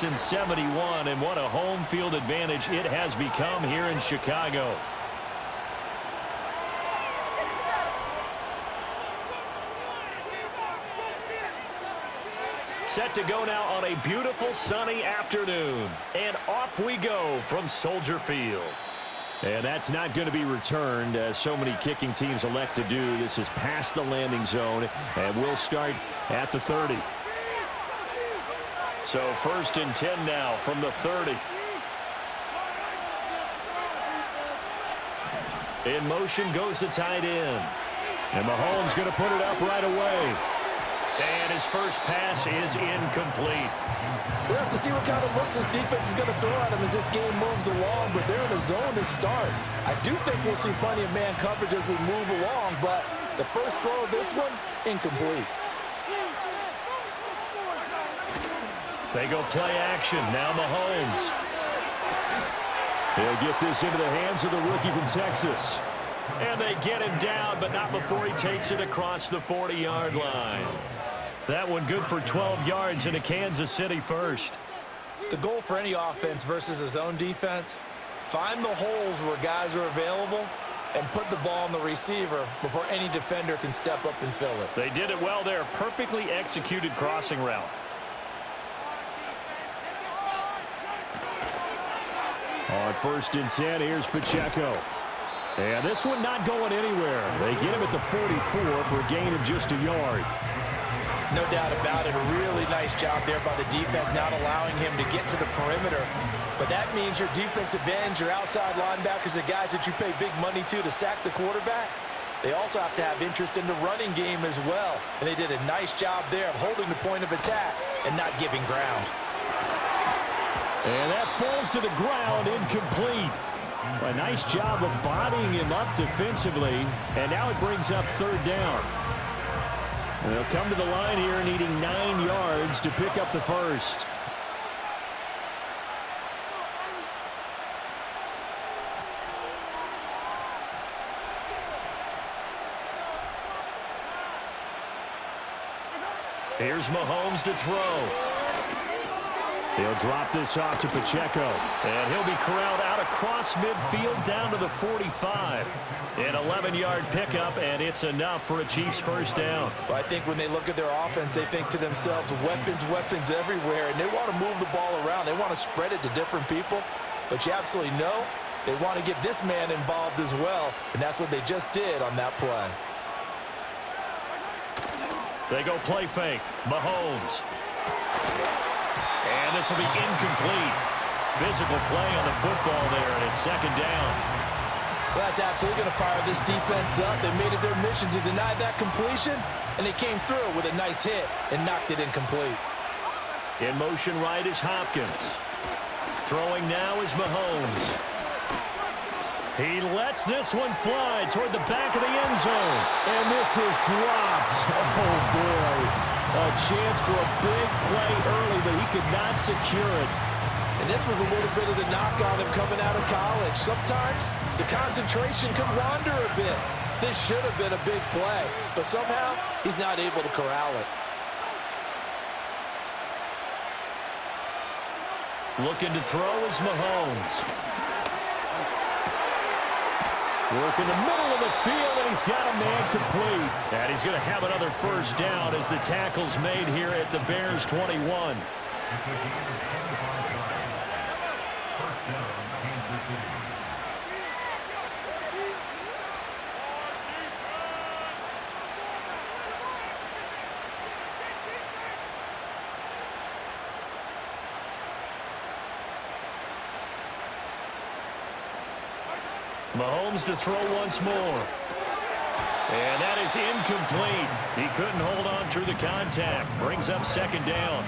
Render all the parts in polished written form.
In 71, and what a home field advantage it has become here in Chicago. Set to go now on a beautiful sunny afternoon. And off we go from Soldier Field. And that's not going to be returned, as so many kicking teams elect to do. This is past the landing zone, and we'll start at the 30. So 1st and 10 now from the 30. In motion goes the tight end. And Mahomes going to put it up right away. And his first pass is incomplete. We'll have to see what kind of looks this defense is going to throw at him as this game moves along, but they're in the zone to start. I do think we'll see plenty of man coverage as we move along, but the first throw of this one, incomplete. They go play action. Now Mahomes. He'll get this into the hands of the rookie from Texas. And they get him down, but not before he takes it across the 40-yard line. That one good for 12 yards in a Kansas City first. The goal for any offense versus a zone defense, find the holes where guys are available and put the ball on the receiver before any defender can step up and fill it. They did it well there. Perfectly executed crossing route. On 1st and 10, here's Pacheco. And this one not going anywhere. They get him at the 44 for a gain of just a yard. No doubt about it. A really nice job there by the defense, not allowing him to get to the perimeter. But that means your defensive ends, your outside linebackers, the guys that you pay big money to sack the quarterback, they also have to have interest in the running game as well. And they did a nice job there of holding the point of attack and not giving ground. And that falls to the ground, incomplete. A nice job of bodying him up defensively, and now it brings up 3rd down. And they'll come to the line here needing 9 yards to pick up the first. Here's Mahomes to throw. He'll drop this off to Pacheco, and he'll be corralled out across midfield down to the 45. An 11-yard pickup, and it's enough for a Chiefs first down. Well, I think when they look at their offense, they think to themselves, weapons everywhere, and they want to move the ball around. They want to spread it to different people, but you absolutely know they want to get this man involved as well, and that's what they just did on that play. They go play fake. Mahomes. And this will be incomplete. Physical play on the football there, and it's 2nd down. Well, that's absolutely going to fire this defense up. They made it their mission to deny that completion, and they came through with a nice hit and knocked it incomplete. In motion right is Hopkins. Throwing now is Mahomes. He lets this one fly toward the back of the end zone. And this is dropped. Oh, boy. A chance for a big play early, but he could not secure it. And this was a little bit of the knock on him coming out of college. Sometimes the concentration can wander a bit. This should have been a big play, but somehow he's not able to corral it. Looking to throw is Mahomes. Work in the middle of the field, and he's got a man complete. And he's going to have another first down as the tackle's made here at the Bears 21. Mahomes to throw once more. And that is incomplete. He couldn't hold on through the contact. Brings up 2nd down.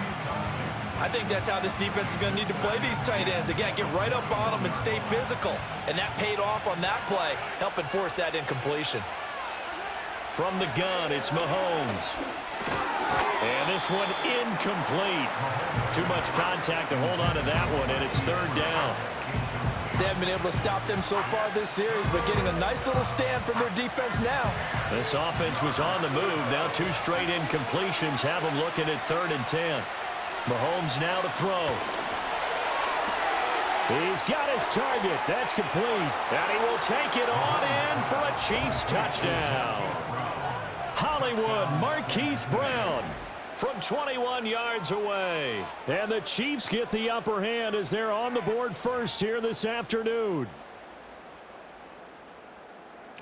I think that's how this defense is going to need to play these tight ends. Again, get right up on them and stay physical. And that paid off on that play, helping force that incompletion. From the gun, it's Mahomes. And this one incomplete. Too much contact to hold on to that one, and it's 3rd down. They haven't been able to stop them so far this series, but getting a nice little stand from their defense now. This offense was on the move. Now 2 straight incompletions have them looking at 3rd and 10. Mahomes now to throw. He's got his target. That's complete. And he will take it on in for a Chiefs touchdown. Hollywood Marquise Brown from 21 yards away. And the Chiefs get the upper hand as they're on the board first here this afternoon.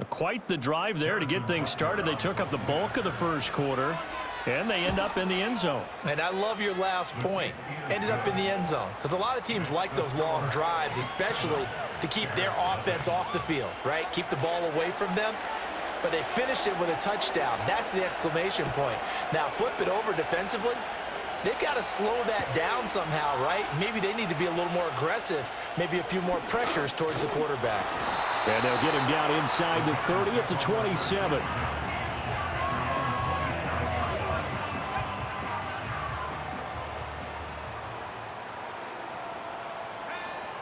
Quite the drive there to get things started. They took up the bulk of the first quarter, and they end up in the end zone. And I love your last point. Ended up in the end zone. Because a lot of teams like those long drives, especially to keep their offense off the field, right? Keep the ball away from them. But they finished it with a touchdown. That's the exclamation point. Now, flip it over defensively. They've got to slow that down somehow, right? Maybe they need to be a little more aggressive, maybe a few more pressures towards the quarterback. And they'll get him down inside the 30 at the 27.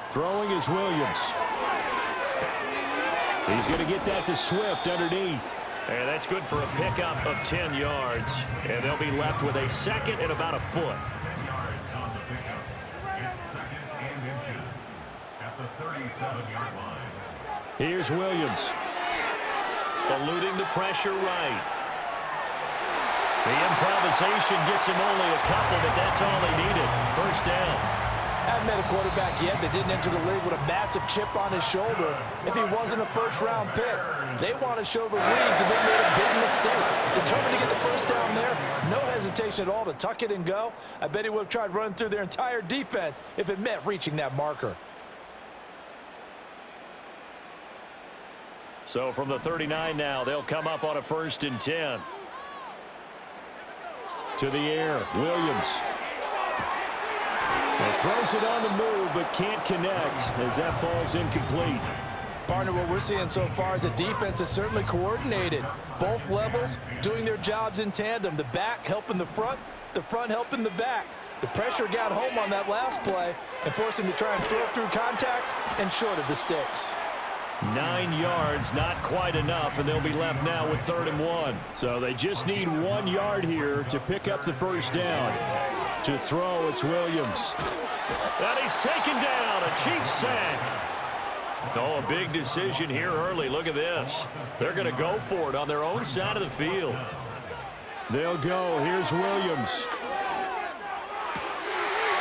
Throwing is Williams. He's going to get that to Swift underneath. And that's good for a pickup of 10 yards. And they'll be left with a second and about a foot. Here's Williams. Eluding the pressure right. The improvisation gets him only a couple, but that's all they needed. First down. Haven't met a quarterback yet that didn't enter the league with a massive chip on his shoulder if he wasn't a first-round pick. They want to show the league that they made a big mistake. Determined to get the first down there, no hesitation at all to tuck it and go. I bet he would have tried running through their entire defense if it meant reaching that marker. So from the 39 now, they'll come up on a 1st and 10. To the air, Williams. And throws it on the move, but can't connect as that falls incomplete. Partner, what we're seeing so far is a defense that's certainly coordinated. Both levels doing their jobs in tandem. The back helping the front helping the back. The pressure got home on that last play and forced him to try and throw through contact and short of the sticks. 9 yards, not quite enough, and they'll be left now with 3rd and 1. So they just need 1 yard here to pick up the first down. To throw, it's Williams. And he's taken down, a Chiefs sack. Oh, a big decision here early. Look at this. They're going to go for it on their own side of the field. They'll go. Here's Williams.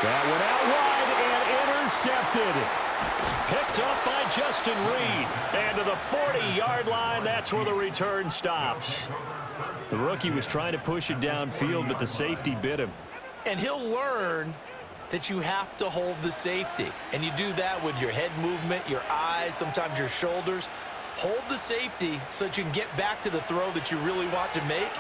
That went out wide and intercepted. Picked up by Justin Reed. And to the 40-yard line, that's where the return stops. The rookie was trying to push it downfield, but the safety bit him. And he'll learn that you have to hold the safety. And you do that with your head movement, your eyes, sometimes your shoulders. Hold the safety so that you can get back to the throw that you really want to make.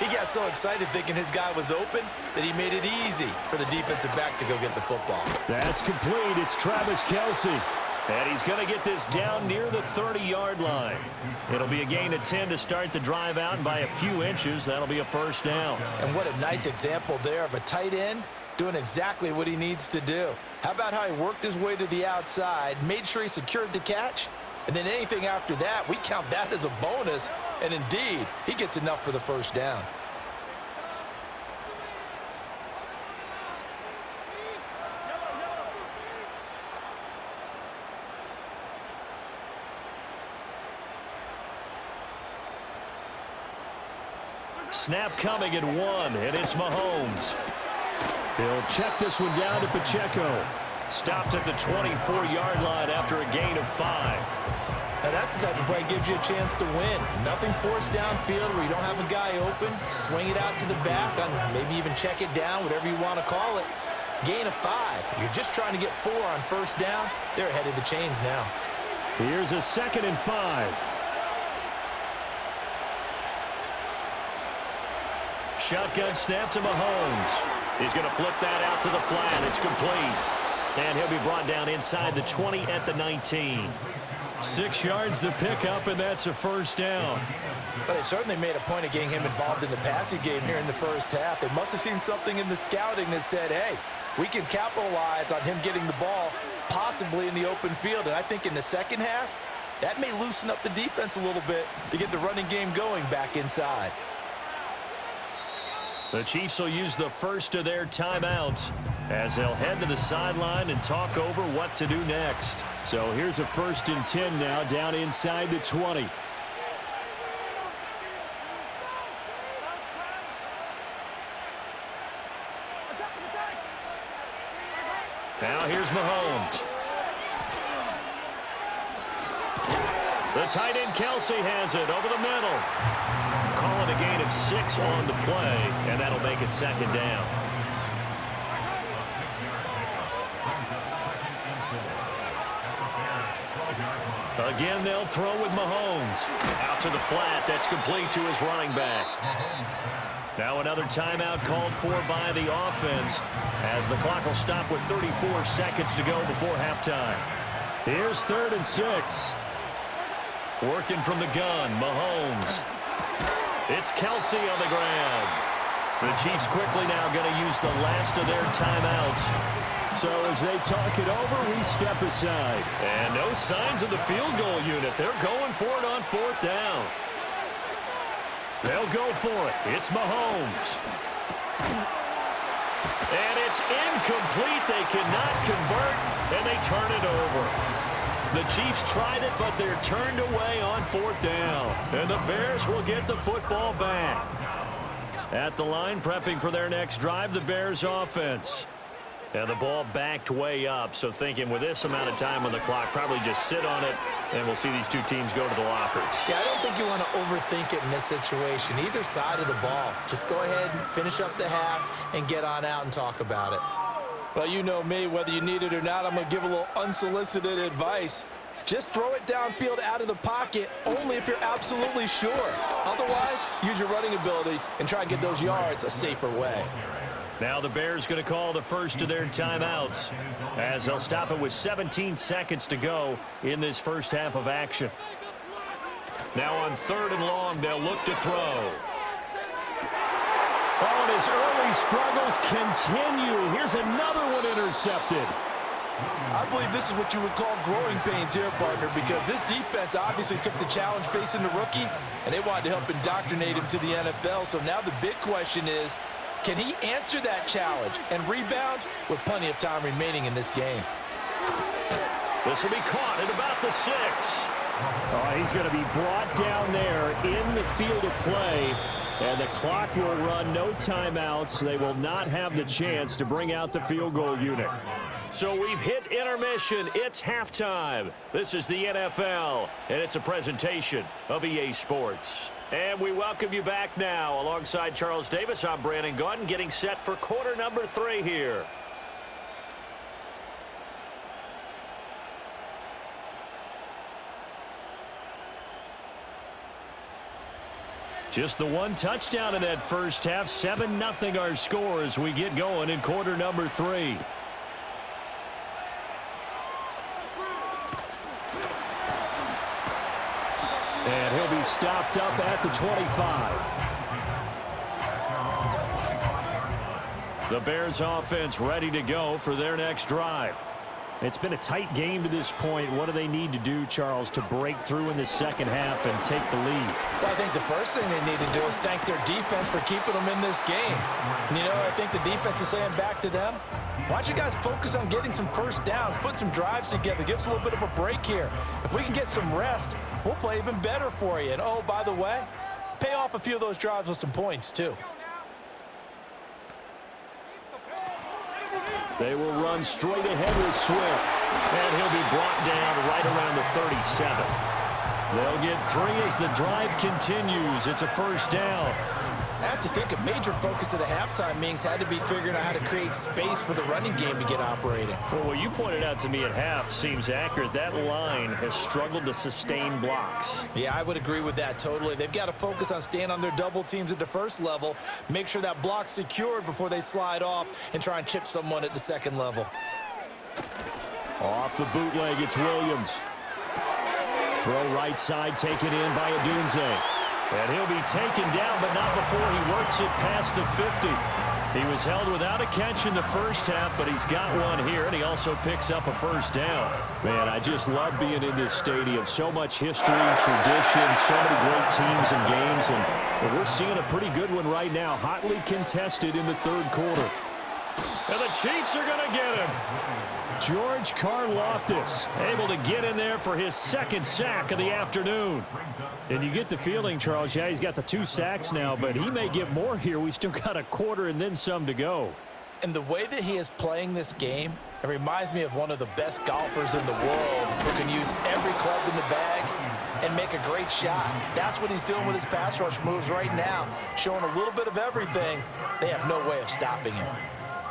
He got so excited thinking his guy was open that he made it easy for the defensive back to go get the football. That's complete. It's Travis Kelce. And he's going to get this down near the 30-yard line. It'll be a gain of 10 to start the drive out, and by a few inches, that'll be a first down. And what a nice example there of a tight end doing exactly what he needs to do. How about how he worked his way to the outside, made sure he secured the catch, and then anything after that, we count that as a bonus, and indeed, he gets enough for the first down. Snap coming at 1, and it's Mahomes. He'll check this one down to Pacheco. Stopped at the 24-yard line after a gain of 5. Now that's the type of play that gives you a chance to win. Nothing forced downfield where you don't have a guy open. Swing it out to the back, maybe even check it down, whatever you want to call it. Gain of 5. You're just trying to get 4 on first down. They're ahead of the chains now. Here's a 2nd and 5. Shotgun snap to Mahomes. He's going to flip that out to the flat. It's complete. And he'll be brought down inside the 20 at the 19. 6 yards the pickup, and that's a first down. But they certainly made a point of getting him involved in the passing game here in the first half. They must have seen something in the scouting that said, hey, we can capitalize on him getting the ball possibly in the open field. And I think in the second half, that may loosen up the defense a little bit to get the running game going back inside. The Chiefs will use the first of their timeouts as they'll head to the sideline and talk over what to do next. So here's a 1st and 10 now, down inside the 20. Now here's Mahomes. The tight end Kelsey has it over the middle. Calling a gain of 6 on the play, and that'll make it 2nd down. Again, they'll throw with Mahomes. Out to the flat. That's complete to his running back. Now another timeout called for by the offense as the clock will stop with 34 seconds to go before halftime. Here's 3rd and 6. Working from the gun, Mahomes. It's Kelsey on the ground. The Chiefs quickly now going to use the last of their timeouts. So as they talk it over, we step aside. And no signs of the field goal unit. They're going for it on 4th down. They'll go for it. It's Mahomes. And it's incomplete. They cannot convert, and they turn it over. The Chiefs tried it, but they're turned away on 4th down. And the Bears will get the football back. At the line, prepping for their next drive, the Bears offense. And the ball backed way up, so thinking with this amount of time on the clock, probably just sit on it, and we'll see these two teams go to the lockers. Yeah, I don't think you want to overthink it in this situation, either side of the ball. Just go ahead and finish up the half and get on out and talk about it. Well, you know me, whether you need it or not, I'm going to give a little unsolicited advice. Just throw it downfield out of the pocket only if you're absolutely sure. Otherwise, use your running ability and try and get those yards a safer way. Now the Bears going to call the first of their timeouts as they'll stop it with 17 seconds to go in this first half of action. Now on 3rd and long, they'll look to throw. Oh, and his early struggles continue. Here's another one intercepted. I believe this is what you would call growing pains here, partner, because this defense obviously took the challenge facing the rookie, and they wanted to help indoctrinate him to the NFL. So now the big question is, can he answer that challenge and rebound with plenty of time remaining in this game? This will be caught at about the 6. Oh, he's going to be brought down there in the field of play, and the clock will run. No timeouts. They will not have the chance to bring out the field goal unit. So we've hit intermission. It's halftime. This is the NFL, and it's a presentation of EA Sports. And we welcome you back now. Alongside Charles Davis, I'm Brandon Gaudin, getting set for quarter number 3 here. Just the one touchdown in that first half. 7-0 our score as we get going in quarter number 3. And he'll be stopped up at the 25. The Bears offense ready to go for their next drive. It's been a tight game to this point. What do they need to do, Charles, to break through in the second half and take the lead? Well, I think the first thing they need to do is thank their defense for keeping them in this game. And, you know, I think the defense is saying back to them, why don't you guys focus on getting some first downs, put some drives together, give us a little bit of a break here. If we can get some rest, we'll play even better for you. And, oh, by the way, pay off a few of those drives with some points, too. They will run straight ahead with Swift. And he'll be brought down right around the 37. They'll get 3 as the drive continues. It's a first down. I have to think a major focus of the halftime meetings had to be figuring out how to create space for the running game to get operating. Well, what you pointed out to me at half seems accurate. That line has struggled to sustain blocks. Yeah, I would agree with that totally. They've got to focus on staying on their double teams at the first level, make sure that block's secured before they slide off and try and chip someone at the second level. Off the bootleg, it's Williams. Throw right side, taken in by Odunze. And he'll be taken down, but not before he works it past the 50. He was held without a catch in the first half, but he's got one here, and he also picks up a first down. Man, I just love being in this stadium. So much history, tradition, so many great teams and games, and we're seeing a pretty good one right now, hotly contested in the third quarter. And the Chiefs are going to get him. George Karlaftis able to get in there for his second sack of the afternoon. And you get the feeling, Charles, yeah, he's got the 2 sacks now, but he may get more here. We still got a quarter and then some to go. And the way that he is playing this game, it reminds me of one of the best golfers in the world who can use every club in the bag and make a great shot. That's what he's doing with his pass rush moves right now, showing a little bit of everything. They have no way of stopping him.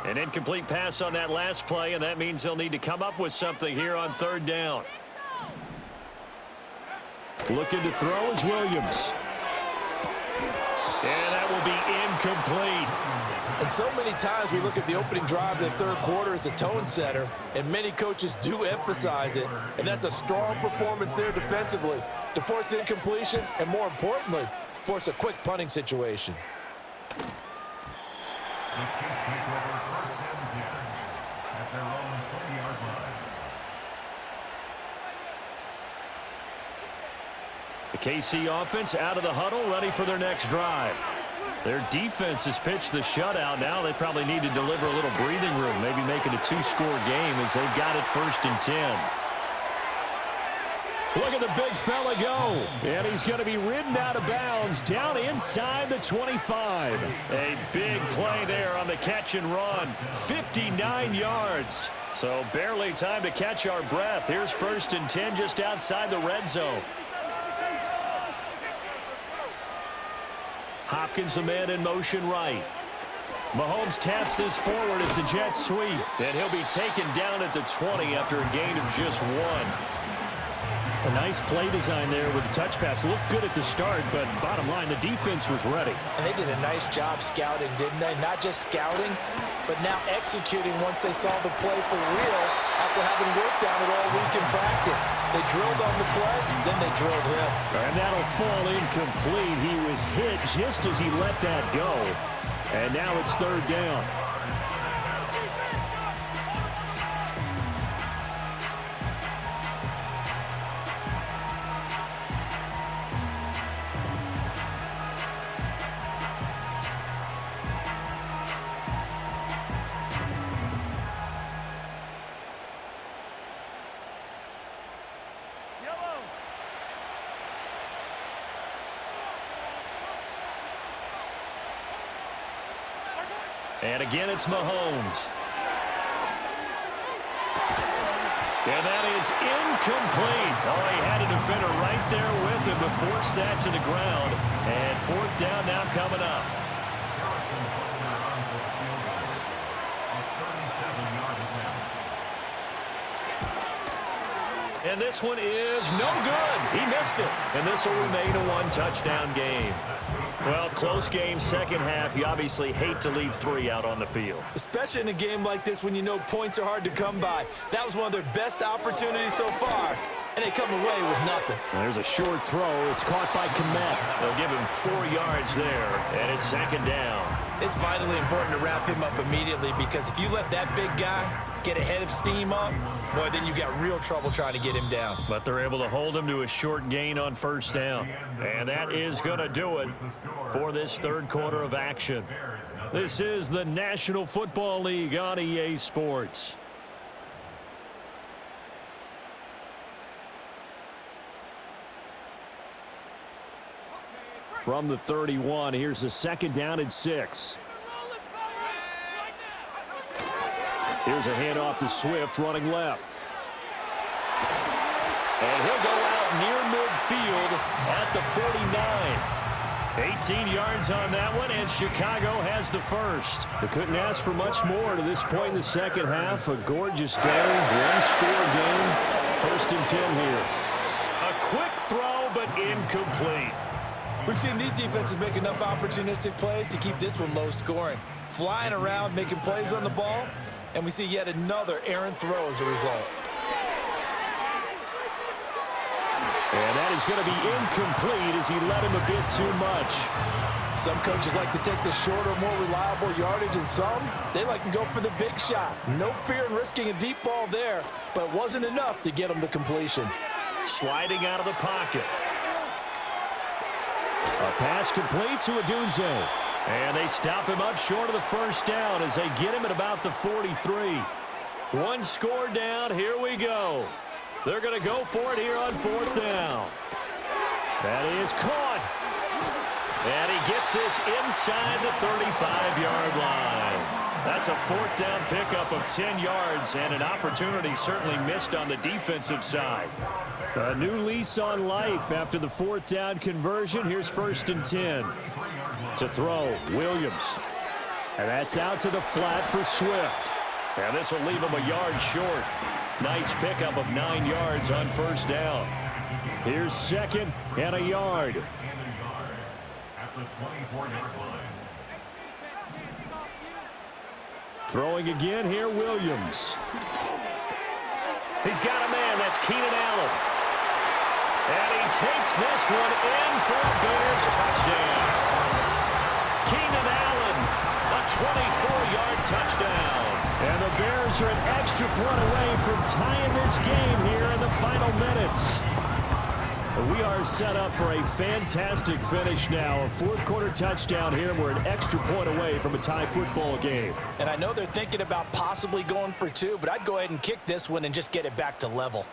An incomplete pass on that last play, and that means they'll need to come up with something here on 3rd down. Looking to throw is Williams. And that will be incomplete. And so many times we look at the opening drive of the 3rd quarter as a tone setter, and many coaches do emphasize it. And that's a strong performance there defensively to force incompletion and, more importantly, force a quick punting situation. The KC offense out of the huddle, ready for their next drive. Their defense has pitched the shutout. Now they probably need to deliver a little breathing room, maybe make it a 2-score game as they've got it 1st and 10. Look at the big fella go. And he's going to be ridden out of bounds down inside the 25. A big play there on the catch and run. 59 yards. So barely time to catch our breath. Here's 1st and 10 just outside the red zone. Hopkins, the man in motion right. Mahomes taps this forward. It's a jet sweep. And he'll be taken down at the 20 after a gain of just 1. A nice play design there with the touch pass. Looked good at the start, but bottom line, the defense was ready. And they did a nice job scouting, didn't they? Not just scouting, but now executing once they saw the play for real after having worked on it all week in practice. They drilled on the play, then they drilled him. And that'll fall incomplete. He was hit just as he let that go. And now it's 3rd down. And again, it's Mahomes. And that is incomplete. Oh, he had a defender right there with him to force that to the ground. And 4th down now coming up. And this one is no good. He missed it. And this will remain a 1-touchdown game. Well, close game, second half. You obviously hate to leave 3 out on the field. Especially in a game like this when you know points are hard to come by. That was one of their best opportunities so far, and they come away with nothing. There's a short throw. It's caught by Kmet. They'll give him 4 yards there, and it's 2nd down. It's vitally important to wrap him up immediately because if you let that big guy get ahead of steam up, boy, then you got real trouble trying to get him down. But they're able to hold him to a short gain on 1st down. And that is going to do it for this 3rd quarter of action. This is the National Football League on EA Sports. From the 31, here's a 2nd down and 6. Here's a handoff to Swift running left. And he'll go out near midfield at the 49. 18 yards on that one, and Chicago has the first. They couldn't ask for much more to this point in the second half. A gorgeous day, 1-score game. 1st and 10 here. A quick throw, but incomplete. We've seen these defenses make enough opportunistic plays to keep this one low scoring. Flying around, making plays on the ball, and we see yet another errant throw as a result. And that is going to be incomplete as he led him a bit too much. Some coaches like to take the shorter, more reliable yardage, and some, they like to go for the big shot. No fear in risking a deep ball there, but it wasn't enough to get him to completion. Sliding out of the pocket. A pass complete to Odunze. And they stop him up short of the first down as they get him at about the 43. One score down. Here we go. They're going to go for it here on fourth down. That is caught. And he gets this inside the 35-yard line. That's a fourth down pickup of 10 yards and an opportunity certainly missed on the defensive side. A new lease on life after the fourth down conversion. Here's 1st and 10. To throw, Williams. And that's out to the flat for Swift. And this will leave him a yard short. Nice pickup of 9 yards on first down. Here's 2nd and a yard. Throwing again here, Williams. He's got a man. That's Keenan Allen. And he takes this one in for a Bears touchdown. Keenan Allen, a 24-yard touchdown. And the Bears are an extra point away from tying this game here in the final minutes. We are set up for a fantastic finish now. A fourth-quarter touchdown here. We're an extra point away from a tie football game. And I know they're thinking about possibly going for 2, but I'd go ahead and kick this one and just get it back to level.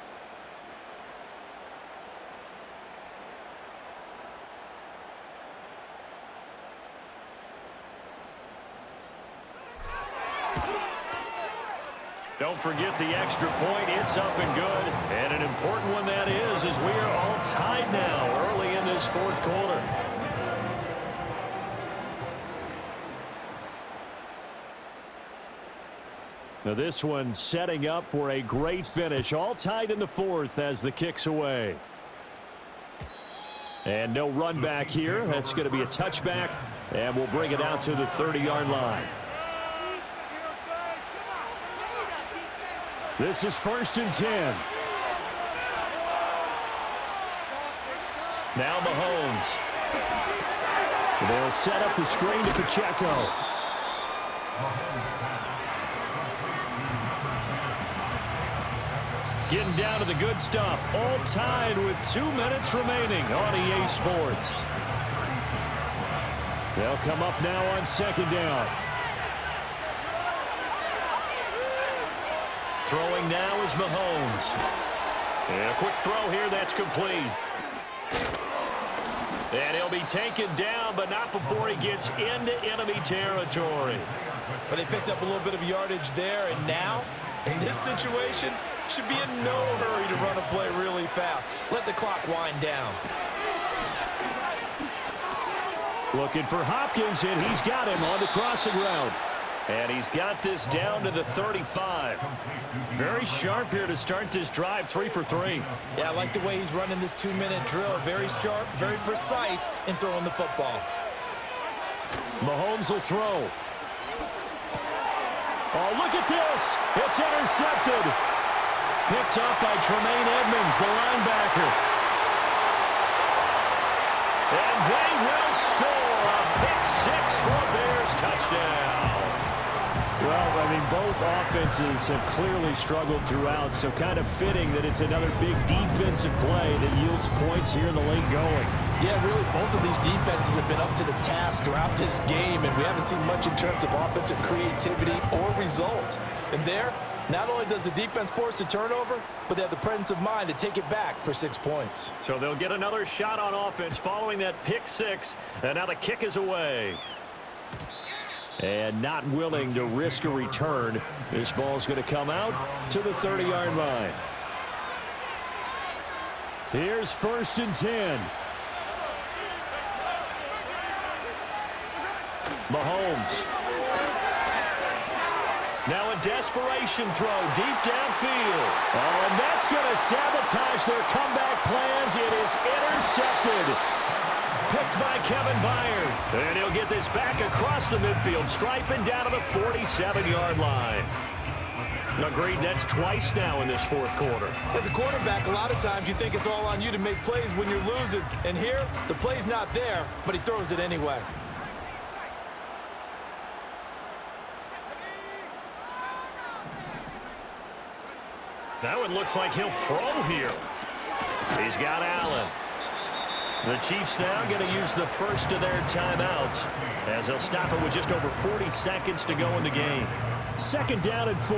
Don't forget the extra point. It's up and good. And an important one that is, as we are all tied now early in this fourth quarter. Now this one setting up for a great finish. All tied in the fourth as the kick's away. And no run back here. That's going to be a touchback. And we'll bring it out to the 30-yard line. This is 1st and 10. Now Mahomes. They'll set up the screen to Pacheco. Getting down to the good stuff. All tied with 2 minutes remaining on EA Sports. They'll come up now on 2nd down. Throwing now is Mahomes. And a quick throw here that's complete. And he'll be taken down, but not before he gets into enemy territory. But they picked up a little bit of yardage there, and now, in this situation, should be in no hurry to run a play really fast. Let the clock wind down. Looking for Hopkins, and he's got him on the crossing route. And he's got this down to the 35. Very sharp here to start this drive, 3 for 3. Yeah, I like the way he's running this 2-minute drill. Very sharp, very precise in throwing the football. Mahomes will throw. Oh, look at this. It's intercepted. Picked up by Tremaine Edmonds, the linebacker. And they will score a pick 6 for a Bears touchdown. Well, I mean, both offenses have clearly struggled throughout, so kind of fitting that it's another big defensive play that yields points here in the late going. Yeah, really, both of these defenses have been up to the task throughout this game, and we haven't seen much in terms of offensive creativity or results. And there, not only does the defense force a turnover, but they have the presence of mind to take it back for 6 points. So they'll get another shot on offense following that pick 6, and now the kick is away. And not willing to risk a return. This ball's going to come out to the 30-yard line. Here's 1st and 10. Mahomes. Now a desperation throw deep downfield. Oh, and that's going to sabotage their comeback plans. It is intercepted. Picked by Kevin Byard. And he'll get this back across the midfield stripe and down to the 47-yard line. Agreed, that's twice now in this fourth quarter. As a quarterback, a lot of times you think it's all on you to make plays when you're losing. And here, the play's not there, but he throws it anyway. Now it looks like he'll throw here. He's got Allen. The Chiefs now going to use the first of their timeouts as they'll stop it with just over 40 seconds to go in the game. 2nd down and 4.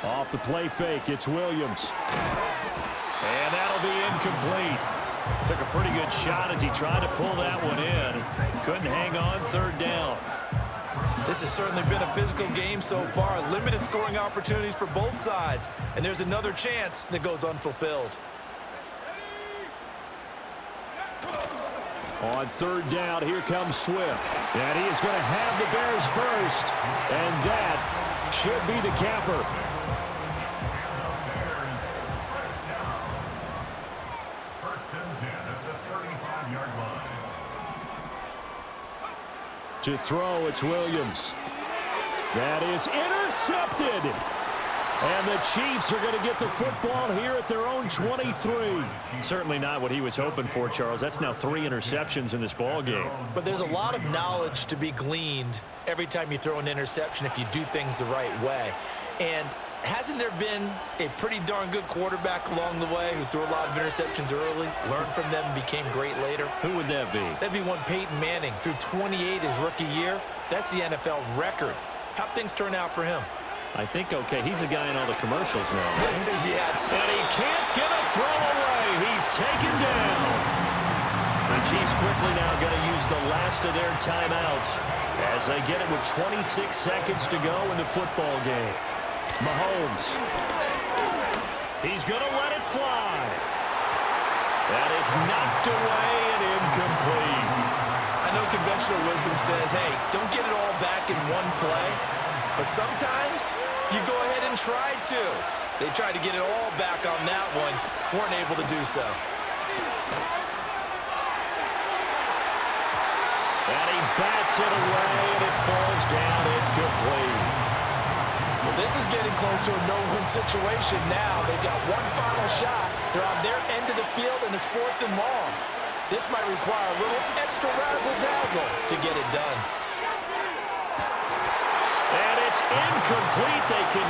Off the play fake, it's Williams. And that'll be incomplete. Took a pretty good shot as he tried to pull that one in. Couldn't hang on 3rd down. This has certainly been a physical game so far. Limited scoring opportunities for both sides. And there's another chance that goes unfulfilled. On 3rd down, here comes Swift. And he is going to have the Bears first. And that should be the capper. To throw, it's Williams. That is intercepted. And the Chiefs are going to get the football here at their own 23. Certainly not what he was hoping for, Charles. That's now 3 interceptions in this ball game. But there's a lot of knowledge to be gleaned every time you throw an interception if you do things the right way. And hasn't there been a pretty darn good quarterback along the way who threw a lot of interceptions early, learned from them, and became great later? Who would that be? That'd be one Peyton Manning. Threw 28 his rookie year. That's the NFL record. How'd things turn out for him? I think, okay, he's a guy in all the commercials now. Yeah. And he can't get a throw away. He's taken down. The Chiefs quickly now going to use the last of their timeouts as they get it with 26 seconds to go in the football game. Mahomes. He's going to let it fly. And it's knocked away and incomplete. I know conventional wisdom says, hey, don't get it all back in one play. But sometimes you go ahead and try to. They tried to get it all back on that one. Weren't able to do so. And he bats it away, and it falls down incomplete. Well, this is getting close to a no-win situation now. They've got one final shot. They're on their end of the field, and it's 4th and long. This might require a little extra razzle-dazzle to get it done. And it's incomplete. They can